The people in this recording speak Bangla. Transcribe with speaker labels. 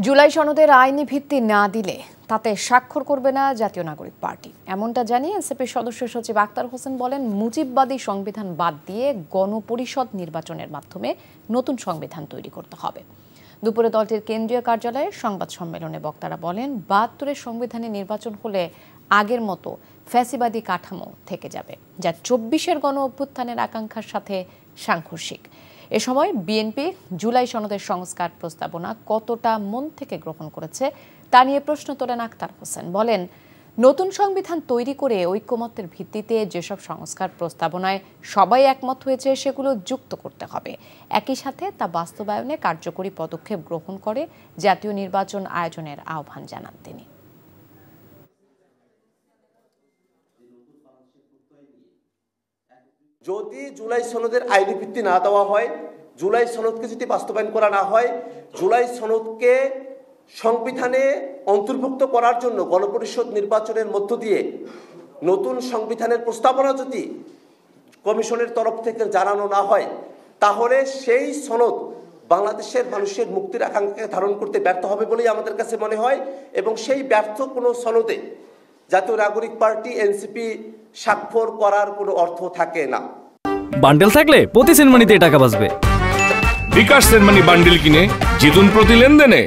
Speaker 1: জুলাই সনদের আইনি ভিত্তি না দিলে তাতে স্বাক্ষর করবে না জাতীয় নাগরিক পার্টি, এমনটা জানিয়ে এনসিপির সদস্য সচিব আক্তার হোসেন বলেন, মুজিববাদী সংবিধান বাদ দিয়ে গণপরিষদ নির্বাচনের মাধ্যমে নতুন সংবিধান তৈরি করতে হবে। দুপুরে দলটির কেন্দ্রীয় কার্যালয়ে সংবাদ সম্মেলনে বক্তারা বলেন, ৭২-এর সংবিধানে নির্বাচন হলে আগের মতো ফ্যাসিবাদী কাঠামো থেকে যাবে, যা ২৪-এর গণ অভ্যুত্থানের আকাঙ্ক্ষার সাথে সাংঘর্ষিক। এ সময় বিএনপি জুলাই সনদের সংস্কার প্রস্তাবনা কতটা মন থেকে গ্রহণ করেছে তা নিয়ে প্রশ্ন তোলেন আক্তার হোসেন। বলেন, নতুন সংবিধান তৈরি করে ঐক্যমত্যের ভিত্তিতে যেসব সংস্কার প্রস্তাবনায় সবাই একমত হয়েছে সেগুলো যুক্ত করতে হবে। একই সাথে তা বাস্তবায়নে কার্যকরী পদক্ষেপ গ্রহণ করে জাতীয় নির্বাচন আয়োজনের আহ্বান জানান তিনি।
Speaker 2: যদি জুলাই সনদের আইনি ভিত্তি না দেওয়া হয়, জুলাই সনদকে যদি বাস্তবায়ন করা না হয়, জুলাই সনদকে সংবিধানে অন্তর্ভুক্ত করার জন্য গণপরিষদ নির্বাচনের মধ্য দিয়ে নতুন সংবিধানের প্রস্তাবনা যদি কমিশনের তরফ থেকে জানানো না হয়, তাহলে সেই সনদ বাংলাদেশের মানুষের মুক্তির আকাঙ্ক্ষাকে ধারণ করতে ব্যর্থ হবে বলেই আমাদের কাছে মনে হয়। এবং সেই ব্যর্থ কোনো সনদে জাতীয় নাগরিক পার্টি এনসিপি স্বাক্ষর করার কোনো অর্থ থাকে না।
Speaker 3: বান্ডেল থাকলে প্রতি সেনমানিতে টাকা বাঁচবে।
Speaker 4: বিকাশ সেনমানি বান্ডেল কিনে জিতুন প্রতি লেনদেনে।